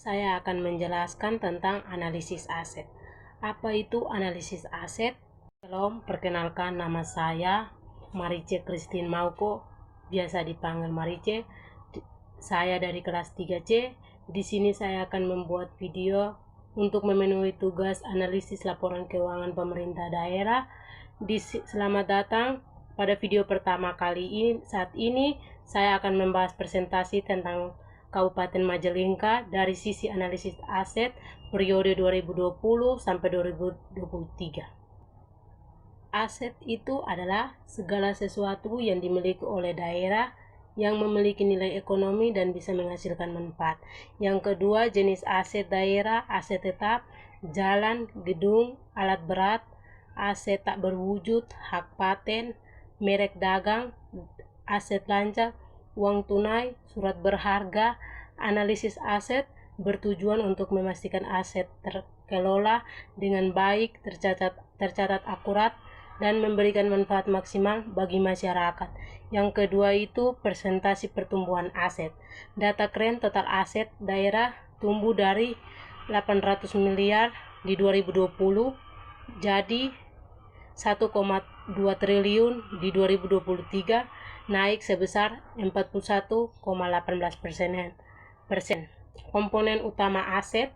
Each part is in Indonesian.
saya akan menjelaskan tentang analisis aset. Apa itu analisis aset? Shalom, perkenalkan nama saya Marice Christine Mauko, biasa dipanggil Marice. Saya dari kelas 3C. Di sini saya akan membuat video untuk memenuhi tugas analisis laporan keuangan pemerintah daerah. Selamat datang pada video pertama kali ini. Saat ini saya akan membahas presentasi tentang Kabupaten Majalengka dari sisi analisis aset periode 2020 sampai 2023. Aset itu adalah segala sesuatu yang dimiliki oleh daerah yang memiliki nilai ekonomi dan bisa menghasilkan manfaat. Yang kedua, jenis aset daerah, aset tetap, jalan, gedung, alat berat, aset tak berwujud, hak paten, merek dagang, aset lancar, uang tunai, surat berharga. Analisis aset bertujuan untuk memastikan aset terkelola dengan baik, tercatat akurat, dan memberikan manfaat maksimal bagi masyarakat. Yang kedua itu presentasi pertumbuhan aset. Data keren total aset daerah tumbuh dari 800 miliar di 2020 jadi 1,2 triliun di 2023, naik sebesar 41,18%. Komponen utama aset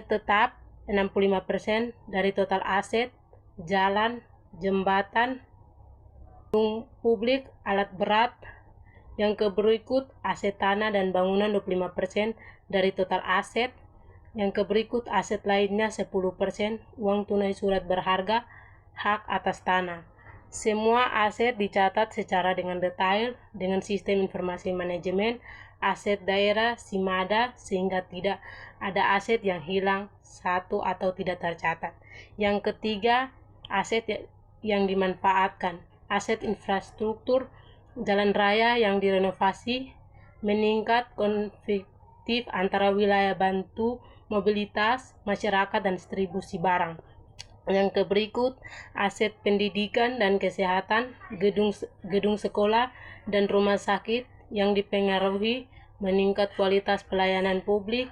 tetap 65% dari total aset, jalan, jembatan, gedung publik, alat berat. Yang berikut aset tanah dan bangunan 25% dari total aset. Yang berikut aset lainnya 10%, uang tunai, surat berharga, hak atas tanah. Semua aset dicatat secara dengan detail dengan sistem informasi manajemen aset daerah SIMADA sehingga tidak ada aset yang hilang satu atau tidak tercatat. Yang ketiga, aset yang dimanfaatkan. Aset infrastruktur jalan raya yang direnovasi, meningkat konektif antara wilayah, bantu mobilitas masyarakat dan distribusi barang. Yang berikut aset pendidikan dan kesehatan, gedung sekolah dan rumah sakit yang dipengaruhi meningkat kualitas pelayanan publik.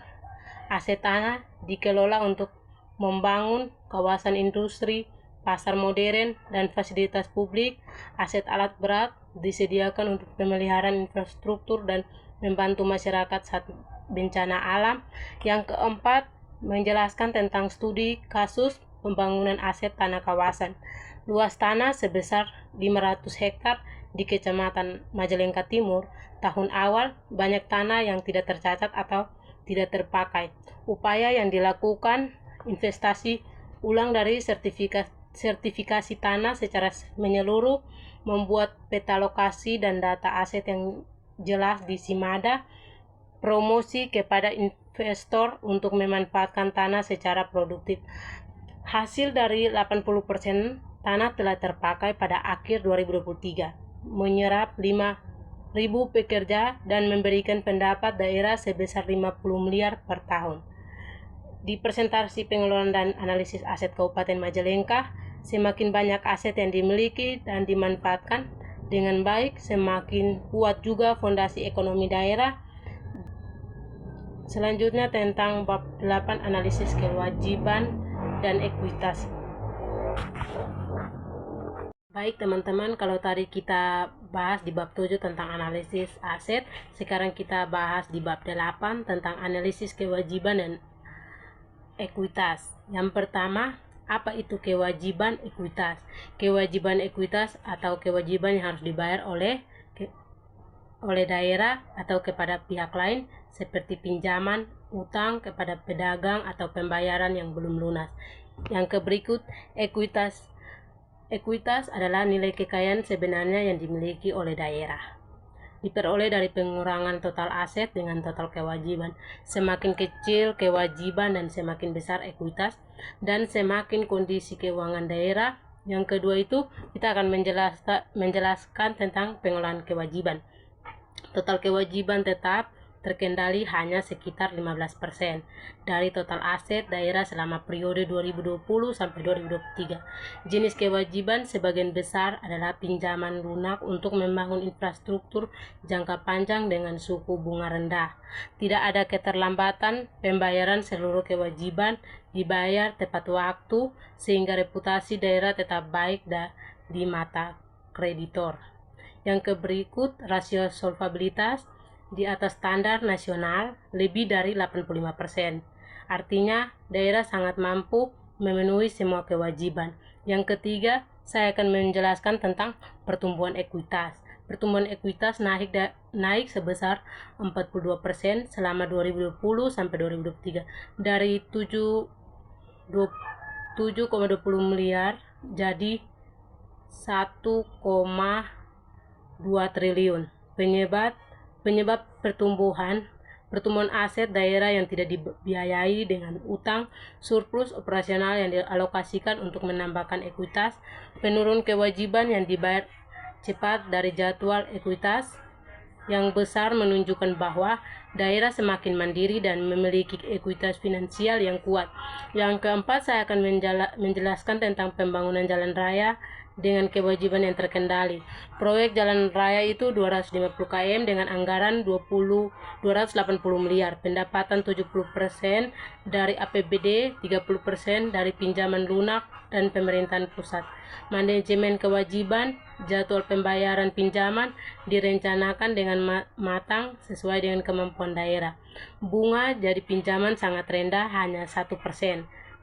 Aset tanah dikelola untuk membangun kawasan industri, pasar modern, dan fasilitas publik. Aset alat berat disediakan untuk pemeliharaan infrastruktur dan membantu masyarakat saat bencana alam. Yang keempat, menjelaskan tentang studi kasus pembangunan aset tanah kawasan. Luas tanah sebesar 500 hektar di Kecamatan Majalengka Timur. Tahun awal banyak tanah yang tidak tercatat atau tidak terpakai. Upaya yang dilakukan investasi ulang dari sertifikasi tanah secara menyeluruh, membuat peta lokasi dan data aset yang jelas di SIMADA, promosi kepada investor untuk memanfaatkan tanah secara produktif. Hasil dari 80% tanah telah terpakai pada akhir 2023, menyerap 5.000 pekerja dan memberikan pendapat daerah sebesar 50 miliar per tahun. Di presentasi pengelolaan dan analisis aset Kabupaten Majalengka, semakin banyak aset yang dimiliki dan dimanfaatkan dengan baik, semakin kuat juga fondasi ekonomi daerah. Selanjutnya tentang bab 8 analisis kewajiban dan ekuitas. Baik teman-teman, kalau tadi kita bahas di bab 7 tentang analisis aset, sekarang kita bahas di bab 8 tentang analisis kewajiban dan ekuitas. Yang pertama, apa itu kewajiban ekuitas? Kewajiban ekuitas atau kewajiban yang harus dibayar oleh daerah atau kepada pihak lain seperti pinjaman, utang kepada pedagang atau pembayaran yang belum lunas. Yang berikut ekuitas. Ekuitas adalah nilai kekayaan sebenarnya yang dimiliki oleh daerah. Diperoleh dari pengurangan total aset dengan total kewajiban. Semakin kecil kewajiban dan semakin besar ekuitas, dan semakin kondisi keuangan daerah. Yang kedua itu kita akan menjelaskan tentang pengelolaan kewajiban. Total kewajiban tetap terkendali hanya sekitar 15% dari total aset daerah selama periode 2020 sampai 2023. Jenis kewajiban sebagian besar adalah pinjaman lunak untuk membangun infrastruktur jangka panjang dengan suku bunga rendah. Tidak ada keterlambatan pembayaran, seluruh kewajiban dibayar tepat waktu sehingga reputasi daerah tetap baik di mata kreditor. Yang berikut, rasio solvabilitas di atas standar nasional lebih dari 85%. Artinya, daerah sangat mampu memenuhi semua kewajiban. Yang ketiga, saya akan menjelaskan tentang pertumbuhan ekuitas. Pertumbuhan ekuitas naik sebesar 42% selama 2020 sampai 2023 dari 7,20 miliar jadi 1,2 triliun. Penyebab pertumbuhan aset daerah yang tidak dibiayai dengan utang, surplus operasional yang dialokasikan untuk menambahkan ekuitas, penurun kewajiban yang dibayar cepat dari jadwal ekuitas yang besar menunjukkan bahwa daerah semakin mandiri dan memiliki ekuitas finansial yang kuat. Yang keempat, saya akan menjelaskan tentang pembangunan jalan raya dengan kewajiban yang terkendali. Proyek jalan raya itu 250 km dengan anggaran 280 miliar, pendapatan 70% dari APBD, 30% dari pinjaman lunak dan pemerintahan pusat. Manajemen kewajiban, jadwal pembayaran pinjaman direncanakan dengan matang sesuai dengan kemampuan daerah. Bunga jadi pinjaman sangat rendah, hanya 1%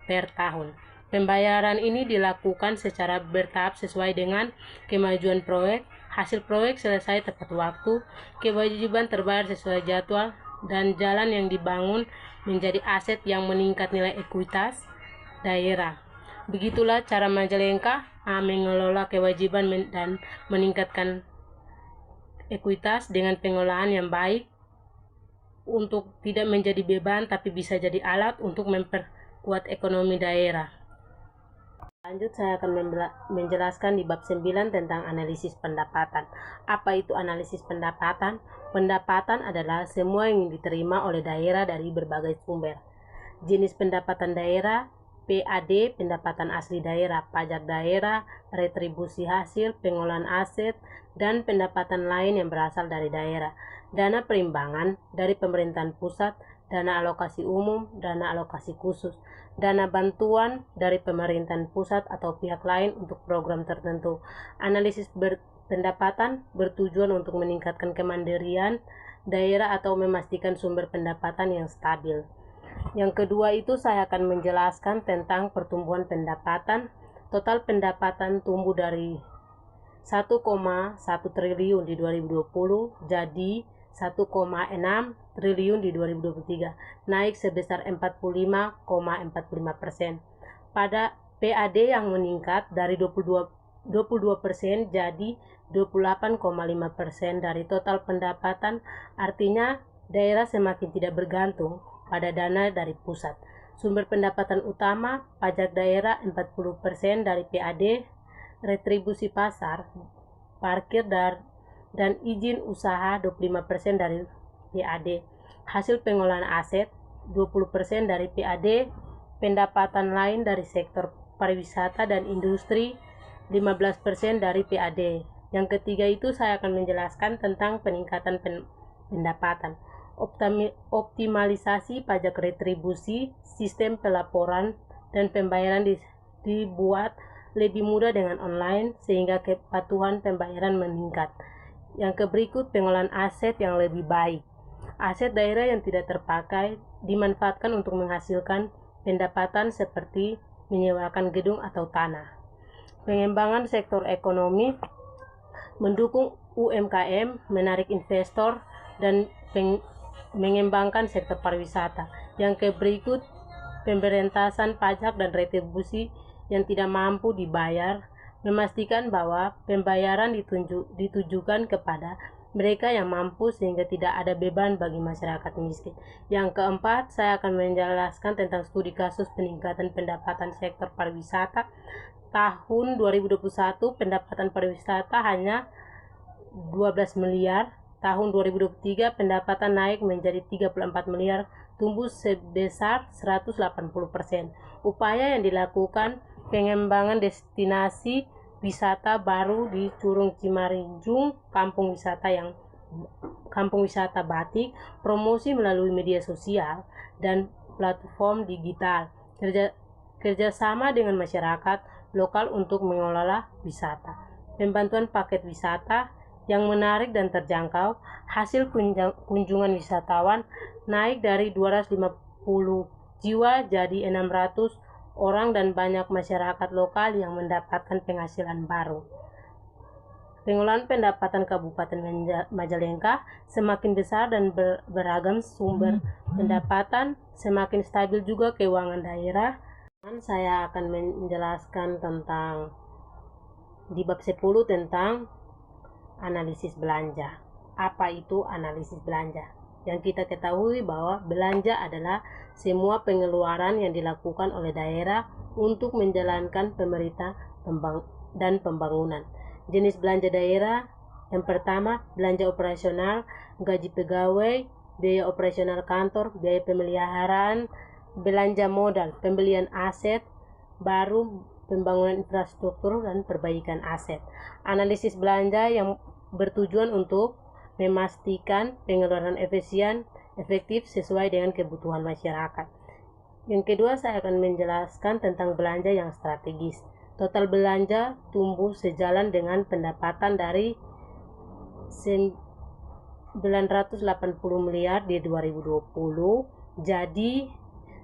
per tahun. Pembayaran ini dilakukan secara bertahap sesuai dengan kemajuan proyek. Hasil proyek selesai tepat waktu, kewajiban terbayar sesuai jadwal, dan jalan yang dibangun menjadi aset yang meningkat nilai ekuitas daerah. Begitulah cara Majalengka mengelola kewajiban dan meningkatkan ekuitas dengan pengolahan yang baik untuk tidak menjadi beban tapi bisa jadi alat untuk memperkuat ekonomi daerah. Lanjut, saya akan menjelaskan di bab 9 tentang analisis pendapatan. Apa itu analisis pendapatan? Pendapatan adalah semua yang diterima oleh daerah dari berbagai sumber. Jenis pendapatan daerah: PAD, pendapatan asli daerah, pajak daerah, retribusi hasil, pengolahan aset, dan pendapatan lain yang berasal dari daerah. Dana perimbangan dari pemerintahan pusat, dana alokasi umum, dana alokasi khusus, dana bantuan dari pemerintahan pusat atau pihak lain untuk program tertentu. Analisis pendapatan bertujuan untuk meningkatkan kemandirian daerah atau memastikan sumber pendapatan yang stabil. Yang kedua itu saya akan menjelaskan tentang pertumbuhan pendapatan. Total pendapatan tumbuh dari 1,1 triliun di 2020 jadi 1,6 triliun di 2023, naik sebesar 45,45%. Pada PAD yang meningkat dari 22% jadi 28,5% dari total pendapatan, artinya daerah semakin tidak bergantung pada dana dari pusat. Sumber pendapatan utama: pajak daerah 40% dari PAD, retribusi pasar, parkir dan izin usaha 25% dari PAD. Hasil pengolahan aset 20% dari PAD, pendapatan lain dari sektor pariwisata dan industri 15% dari PAD. Yang ketiga itu saya akan menjelaskan tentang peningkatan pendapatan. Optimalisasi pajak retribusi, sistem pelaporan dan pembayaran dibuat lebih mudah dengan online sehingga kepatuhan pembayaran meningkat. Yang berikut, pengolahan aset yang lebih baik. Aset daerah yang tidak terpakai dimanfaatkan untuk menghasilkan pendapatan seperti menyewakan gedung atau tanah. Pengembangan sektor ekonomi, mendukung UMKM, menarik investor, dan mengembangkan sektor pariwisata. Yang berikut, pemberantasan pajak dan retribusi yang tidak mampu dibayar, memastikan bahwa pembayaran ditujukan kepada mereka yang mampu sehingga tidak ada beban bagi masyarakat miskin. Yang keempat, saya akan menjelaskan tentang studi kasus peningkatan pendapatan sektor pariwisata. Tahun 2021 pendapatan pariwisata hanya 12 miliar, tahun 2023 pendapatan naik menjadi 34 miliar, tumbuh sebesar 180%. Upaya yang dilakukan pengembangan destinasi wisata baru di Curug Cimarinjung, kampung wisata batik, promosi melalui media sosial dan platform digital, kerjasama dengan masyarakat lokal untuk mengelola wisata, pembantuan paket wisata yang menarik dan terjangkau. Hasil kunjungan wisatawan naik dari 250 jiwa jadi 600 orang dan banyak masyarakat lokal yang mendapatkan penghasilan baru. Pengelolaan pendapatan Kabupaten Majalengka semakin besar dan beragam sumber pendapatan, semakin stabil juga keuangan daerah. Saya akan menjelaskan tentang di bab 10 tentang analisis belanja. Apa itu analisis belanja? Yang kita ketahui bahwa belanja adalah semua pengeluaran yang dilakukan oleh daerah untuk menjalankan pemerintah dan pembangunan. Jenis belanja daerah yang pertama, belanja operasional, gaji pegawai, biaya operasional kantor, biaya pemeliharaan, belanja modal, pembelian aset baru, pembangunan infrastruktur, dan perbaikan aset. Analisis belanja yang bertujuan untuk memastikan pengeluaran efektif sesuai dengan kebutuhan masyarakat. Yang kedua, saya akan menjelaskan tentang belanja yang strategis. Total belanja tumbuh sejalan dengan pendapatan dari 980 miliar di 2020 jadi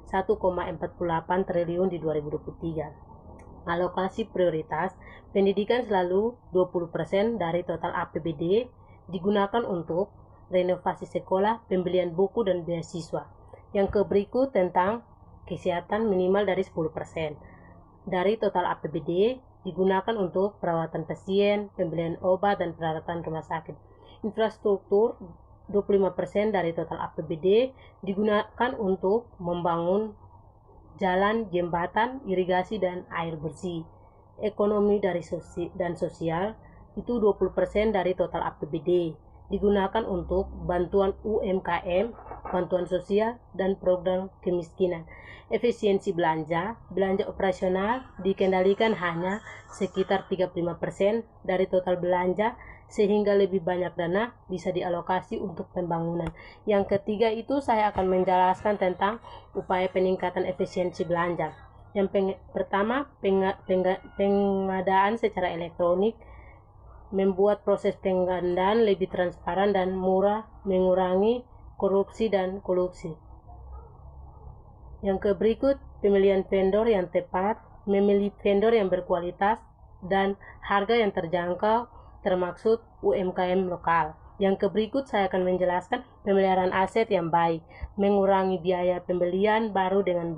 1,48 triliun di 2023. Alokasi prioritas, pendidikan selalu 20% dari total APBD digunakan untuk renovasi sekolah, pembelian buku, dan beasiswa. Yang berikut tentang kesehatan minimal dari 10% dari total APBD digunakan untuk perawatan pasien, pembelian obat, dan peralatan rumah sakit. Infrastruktur 25% dari total APBD digunakan untuk membangun jalan, jembatan, irigasi, dan air bersih. Ekonomi dan sosial itu 20% dari total APBD digunakan untuk bantuan UMKM, bantuan sosial, dan program kemiskinan. Efisiensi belanja operasional dikendalikan hanya sekitar 35% dari total belanja, sehingga lebih banyak dana bisa dialokasi untuk pembangunan. Yang ketiga itu saya akan menjelaskan tentang upaya peningkatan efisiensi belanja. Yang pertama, pengadaan secara elektronik, membuat proses penggandaan lebih transparan dan murah, mengurangi korupsi dan kolusi. Yang berikut, pemilihan vendor yang tepat, memilih vendor yang berkualitas dan harga yang terjangkau, termaksud UMKM lokal. Yang berikut saya akan menjelaskan pemeliharaan aset yang baik, mengurangi biaya pembelian baru dengan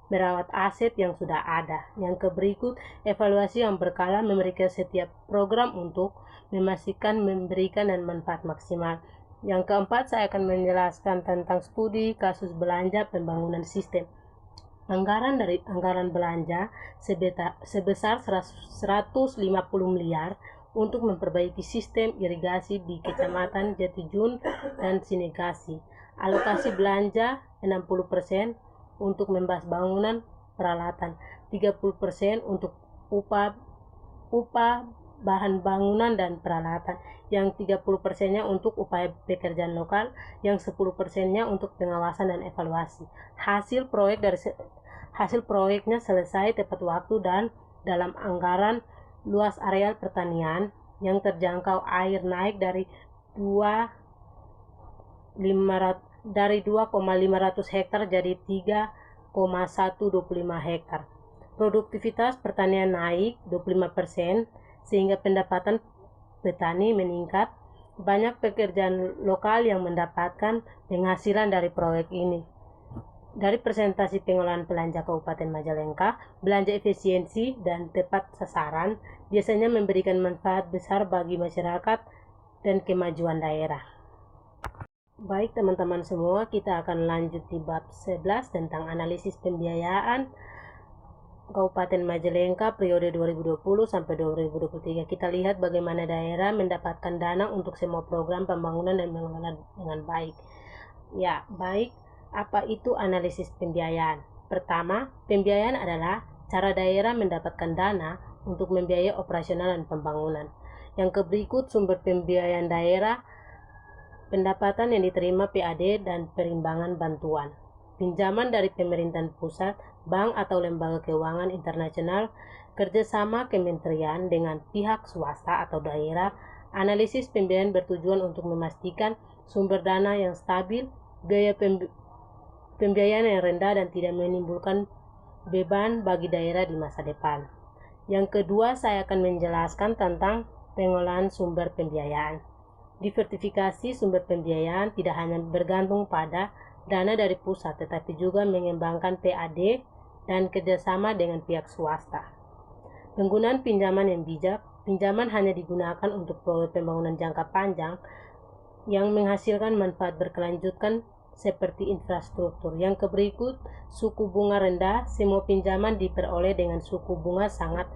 merawat aset yang sudah ada. Yang berikut, evaluasi yang berkala memberikan setiap program untuk memastikan memberikan dan manfaat maksimal. Yang keempat, saya akan menjelaskan tentang studi kasus belanja pembangunan sistem. Anggaran belanja sebesar 150 miliar untuk memperbaiki sistem irigasi di Kecamatan Jatijun dan Sinegasi. Alokasi belanja 60% untuk membahas bangunan peralatan, 30% untuk upah bahan bangunan dan peralatan, yang 30%-nya untuk upaya pekerjaan lokal, yang 10%-nya untuk pengawasan dan evaluasi. Hasil proyeknya selesai tepat waktu dan dalam anggaran. Luas areal pertanian yang terjangkau air naik dari 2,500 hektar jadi 3,125 hektar. Produktivitas pertanian naik 25%, sehingga pendapatan petani meningkat. Banyak pekerjaan lokal yang mendapatkan penghasilan dari proyek ini. Dari presentasi pengelolaan belanja Kabupaten Majalengka, belanja efisiensi dan tepat sasaran biasanya memberikan manfaat besar bagi masyarakat dan kemajuan daerah. Baik teman-teman semua, kita akan lanjut di bab 11 tentang analisis pembiayaan. Kabupaten Majalengka periode 2020 sampai 2023. Kita lihat bagaimana daerah mendapatkan dana untuk semua program pembangunan dan mengelola dengan baik. Ya, baik. Apa itu analisis pembiayaan? Pertama, pembiayaan adalah cara daerah mendapatkan dana untuk membiayai operasional dan pembangunan. Yang berikut sumber pembiayaan daerah, pendapatan yang diterima PAD dan perimbangan bantuan. Pinjaman dari pemerintahan pusat, bank atau lembaga keuangan internasional, kerjasama kementerian dengan pihak swasta atau daerah. Analisis pembiayaan bertujuan untuk memastikan sumber dana yang stabil, biaya pembiayaan yang rendah dan tidak menimbulkan beban bagi daerah di masa depan. Yang kedua, saya akan menjelaskan tentang pengolahan sumber pembiayaan. Diversifikasi sumber pembiayaan tidak hanya bergantung pada dana dari pusat, tetapi juga mengembangkan PAD dan kerjasama dengan pihak swasta. Penggunaan pinjaman yang bijak. Pinjaman hanya digunakan untuk proyek pembangunan jangka panjang yang menghasilkan manfaat berkelanjutan seperti infrastruktur. Yang berikut, suku bunga rendah. Semua pinjaman diperoleh dengan suku bunga sangat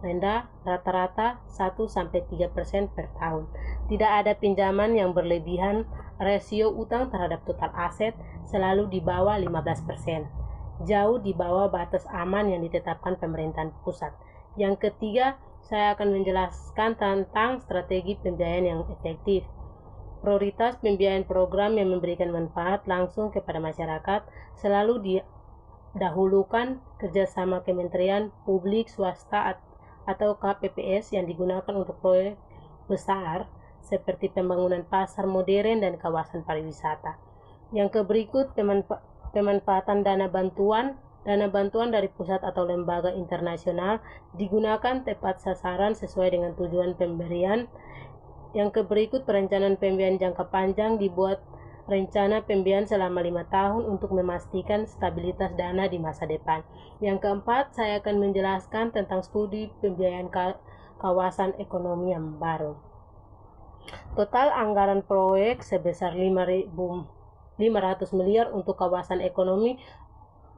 rendah, rata-rata 1-3% per tahun. Tidak ada pinjaman yang berlebihan. Rasio utang terhadap total aset selalu di bawah 15%, jauh di bawah batas aman yang ditetapkan pemerintahan pusat. Yang ketiga, saya akan menjelaskan tentang strategi pembiayaan yang efektif. Prioritas pembiayaan program yang memberikan manfaat langsung kepada masyarakat selalu didahulukan kerjasama kementerian, publik, swasta, atau KPPS yang digunakan untuk proyek besar seperti pembangunan pasar modern dan kawasan pariwisata. Yang berikut, pemanfaatan dana bantuan. Dana bantuan dari pusat atau lembaga internasional digunakan tepat sasaran sesuai dengan tujuan pemberian. Yang berikut, perencanaan pembiayaan jangka panjang. Dibuat rencana pembiayaan selama 5 tahun untuk memastikan stabilitas dana di masa depan. Yang keempat, saya akan menjelaskan tentang studi pembiayaan kawasan ekonomi yang baru. Total anggaran proyek sebesar 5.500 miliar untuk kawasan ekonomi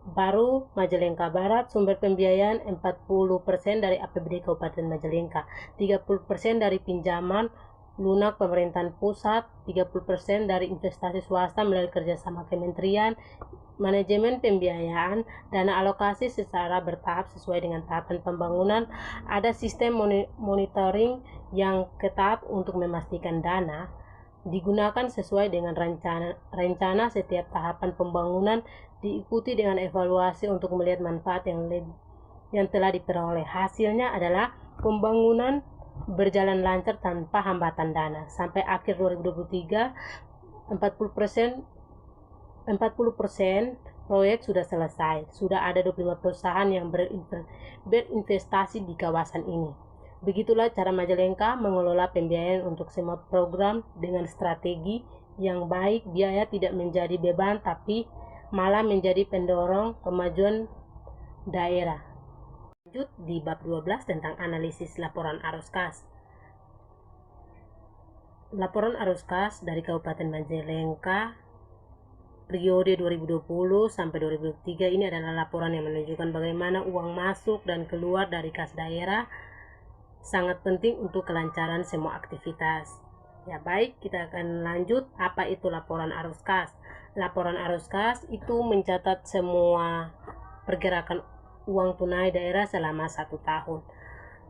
baru Majalengka Barat. Sumber pembiayaan 40% dari APBD Kabupaten Majalengka, 30% dari pinjaman lunak pemerintahan pusat, 30% dari investasi swasta melalui kerjasama kementerian. Manajemen pembiayaan, dana alokasi secara bertahap sesuai dengan tahapan pembangunan. Ada sistem monitoring yang ketat untuk memastikan dana digunakan sesuai dengan rencana setiap tahapan pembangunan, diikuti dengan evaluasi untuk melihat manfaat yang telah diperoleh. Hasilnya adalah pembangunan berjalan lancar tanpa hambatan dana. Sampai akhir 2023, 40% proyek sudah selesai. Sudah ada 25 perusahaan yang berinvestasi di kawasan ini. Begitulah cara Majalengka mengelola pembiayaan untuk semua program dengan strategi yang baik. Biaya tidak menjadi beban, tapi malah menjadi pendorong kemajuan daerah. Lanjut di bab 12 tentang analisis laporan arus kas. Laporan arus kas dari Kabupaten Majalengka periode 2020 sampai 2023 ini adalah laporan yang menunjukkan bagaimana uang masuk dan keluar dari kas daerah. Sangat penting untuk kelancaran semua aktivitas. Ya, baik, kita akan lanjut. Apa itu laporan arus kas? Laporan arus kas itu mencatat semua pergerakan uang tunai daerah selama 1 tahun.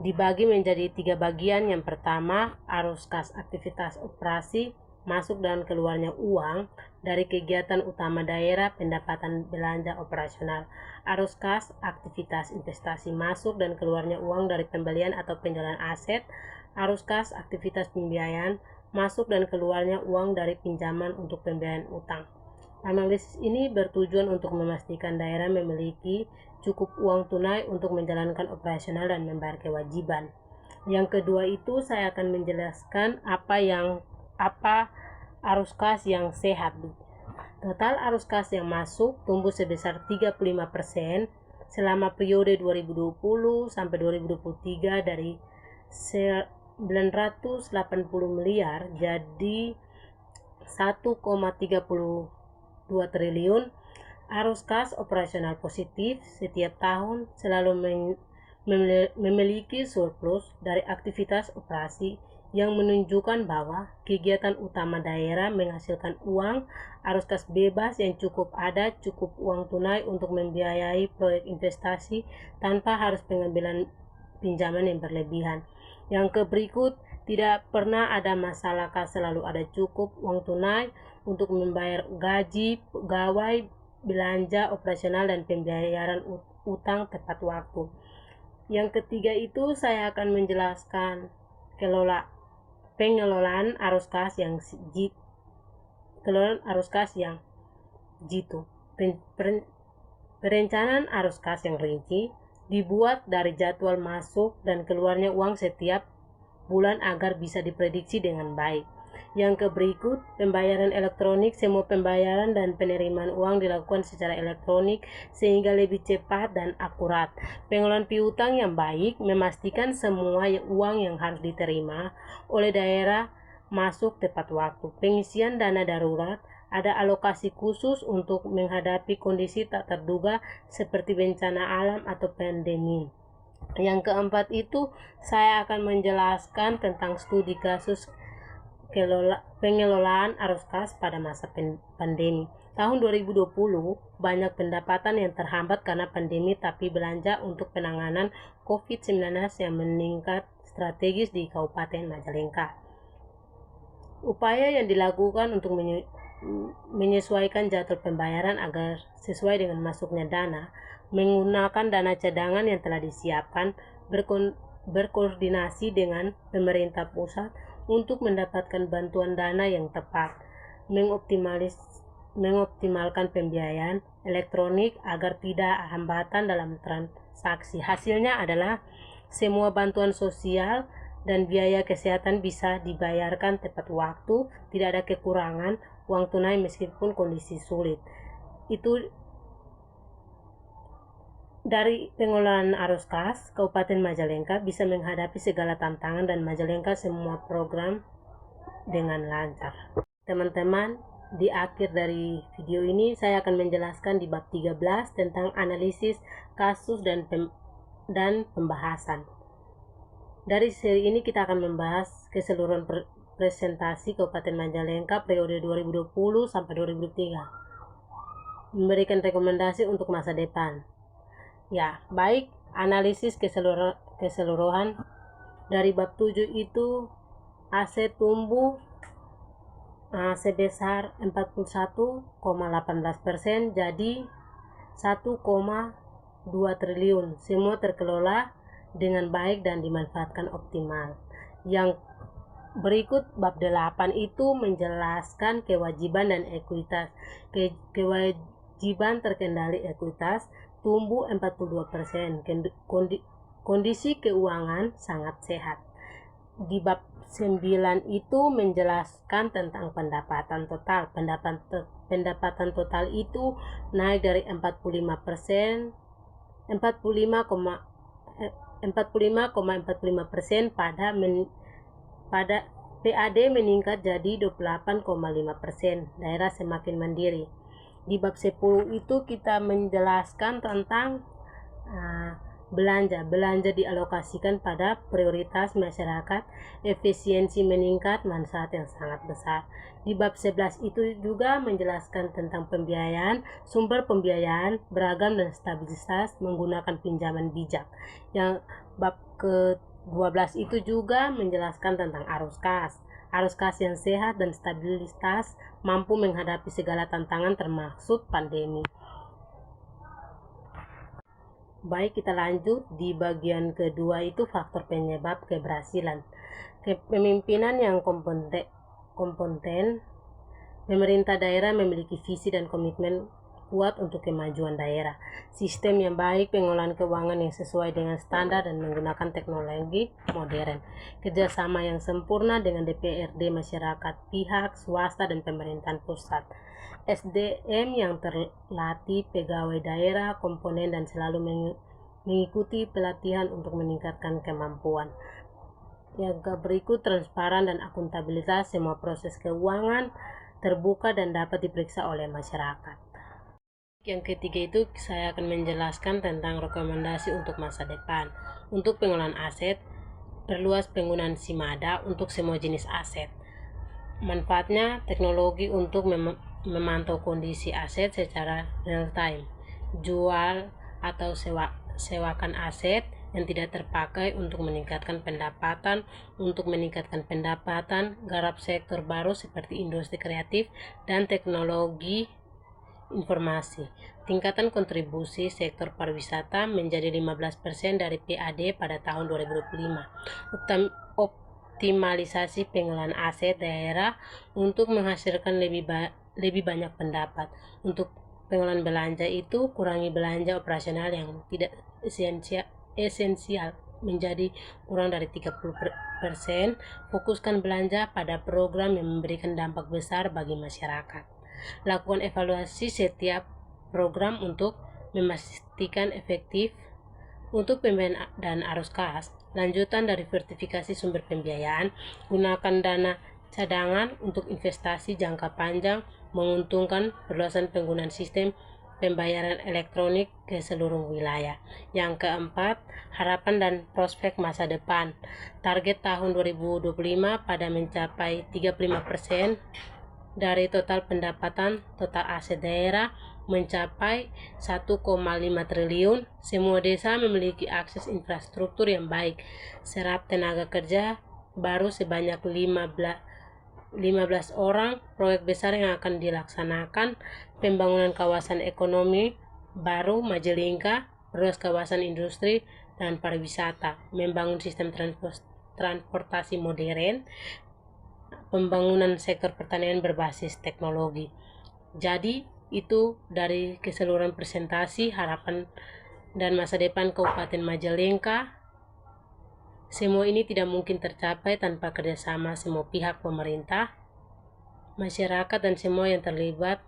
Dibagi menjadi 3 bagian. Yang pertama, arus kas aktivitas operasi, masuk dan keluarnya uang dari kegiatan utama daerah, pendapatan belanja operasional. Arus kas aktivitas investasi, masuk dan keluarnya uang dari pembelian atau penjualan aset. Arus kas aktivitas pembiayaan, masuk dan keluarnya uang dari pinjaman untuk pembiayaan utang. Analisis ini bertujuan untuk memastikan daerah memiliki cukup uang tunai untuk menjalankan operasional dan membayar kewajiban. Yang kedua itu, saya akan menjelaskan apa arus kas yang sehat. Total arus kas yang masuk tumbuh sebesar 35% selama periode 2020 sampai 2023 dari 980 miliar jadi 1,32 triliun. Arus kas operasional positif setiap tahun selalu memiliki surplus dari aktivitas operasi yang menunjukkan bahwa kegiatan utama daerah menghasilkan uang. Arus kas bebas yang cukup ada cukup uang tunai untuk membiayai proyek investasi tanpa harus pengambilan pinjaman yang berlebihan. Yang berikut, tidak pernah ada masalah kas selalu ada cukup uang tunai untuk membayar gaji pegawai, belanja operasional, dan pembayaran utang tepat waktu. Yang ketiga itu saya akan menjelaskan pengelolaan arus kas yang jitu. Perencanaan arus kas yang rinci dibuat dari jadwal masuk dan keluarnya uang setiap bulan agar bisa diprediksi dengan baik. Yang berikut, pembayaran elektronik. Semua pembayaran dan penerimaan uang dilakukan secara elektronik sehingga lebih cepat dan akurat. Pengelolaan piutang yang baik memastikan semua uang yang harus diterima oleh daerah masuk tepat waktu. Pengisian dana darurat. Ada alokasi khusus untuk menghadapi kondisi tak terduga seperti bencana alam atau pandemi. Yang keempat itu, saya akan menjelaskan tentang studi kasus pengelolaan arus kas pada masa pandemi. Tahun 2020, banyak pendapatan yang terhambat karena pandemi, tapi belanja untuk penanganan COVID-19 yang meningkat strategis di Kabupaten Majalengka. Upaya yang dilakukan untuk menyesuaikan jadwal pembayaran agar sesuai dengan masuknya dana, menggunakan dana cadangan yang telah disiapkan, berkoordinasi dengan pemerintah pusat untuk mendapatkan bantuan dana yang tepat, mengoptimalkan pembiayaan elektronik agar tidak hambatan dalam transaksi. Hasilnya adalah semua bantuan sosial dan biaya kesehatan bisa dibayarkan tepat waktu, tidak ada kekurangan uang tunai meskipun kondisi sulit. Itu dari pengelolaan arus kas, Kabupaten Majalengka bisa menghadapi segala tantangan dan Majalengka semua program dengan lancar. Teman-teman, di akhir dari video ini saya akan menjelaskan di bab 13 tentang analisis kasus dan pembahasan. Dari seri ini kita akan membahas keseluruhan presentasi Kabupaten Majalengka periode 2020 sampai 2003. Memberikan rekomendasi untuk masa depan. Ya, baik, analisis keseluruhan dari bab 7 itu aset tumbuh sebesar 41,18% jadi 1,2 triliun. Semua terkelola dengan baik dan dimanfaatkan optimal. Yang berikut bab 8 itu menjelaskan kewajiban dan ekuitas. Kewajiban terkendali ekuitas tumbuh 42%. Kondisi keuangan sangat sehat. Di bab 9 itu menjelaskan tentang pendapatan total. Pendapatan total itu naik dari 45,45% pada PAD meningkat jadi 28,5%. Daerah semakin mandiri. Di bab 10 itu kita menjelaskan tentang belanja dialokasikan pada prioritas masyarakat, efisiensi meningkat, manfaat yang sangat besar. Di bab 11 itu juga menjelaskan tentang pembiayaan, sumber pembiayaan, beragam dan stabilitas menggunakan pinjaman bijak. Yang bab ke-12 itu juga menjelaskan tentang arus kas. Arus kas yang sehat dan stabilitas mampu menghadapi segala tantangan termasuk pandemi. Baik, kita lanjut di bagian kedua itu faktor penyebab keberhasilan. Kepemimpinan yang kompeten, pemerintah daerah memiliki visi dan komitmen kuat untuk kemajuan daerah. Sistem yang baik, pengelolaan keuangan yang sesuai dengan standar dan menggunakan teknologi modern. Kerjasama yang sempurna dengan DPRD, masyarakat, pihak swasta, dan pemerintahan pusat. SDM yang terlatih, pegawai daerah, komponen, dan selalu mengikuti pelatihan untuk meningkatkan kemampuan. Yang berikut, transparan dan akuntabilitas. Semua proses keuangan terbuka dan dapat diperiksa oleh masyarakat. Yang ketiga itu saya akan menjelaskan tentang rekomendasi untuk masa depan. Untuk pengelolaan aset, perluas penggunaan SIMADA untuk semua jenis aset. Manfaatnya teknologi untuk memantau kondisi aset secara real time. Jual atau sewakan aset yang tidak terpakai untuk meningkatkan pendapatan. Untuk meningkatkan pendapatan, garap sektor baru seperti industri kreatif dan teknologi informasi. Tingkatan kontribusi sektor pariwisata menjadi 15% dari PAD pada tahun 2025. Optimalisasi pengelolaan aset daerah untuk menghasilkan lebih banyak pendapat. Untuk pengelolaan belanja itu, kurangi belanja operasional yang tidak esensial menjadi kurang dari 30%. Fokuskan belanja pada program yang memberikan dampak besar bagi masyarakat. Lakukan evaluasi setiap program untuk memastikan efektif. Untuk pembiayaan dan arus kas, lanjutan dari vertifikasi sumber pembiayaan, gunakan dana cadangan untuk investasi jangka panjang, menguntungkan perluasan penggunaan sistem pembayaran elektronik ke seluruh wilayah. Yang keempat, harapan dan prospek masa depan. Target tahun 2025 pada mencapai 35% dari total pendapatan total aset daerah mencapai 1,5 triliun. Semua desa memiliki akses infrastruktur yang baik. Serap tenaga kerja baru sebanyak 15 orang. Proyek besar yang akan dilaksanakan: pembangunan kawasan ekonomi baru Majalengka, perluas kawasan industri dan pariwisata, membangun sistem transportasi modern, pembangunan sektor pertanian berbasis teknologi. Jadi itu dari keseluruhan presentasi harapan dan masa depan Kabupaten Majalengka. Semua ini tidak mungkin tercapai tanpa kerjasama semua pihak, pemerintah, masyarakat, dan semua yang terlibat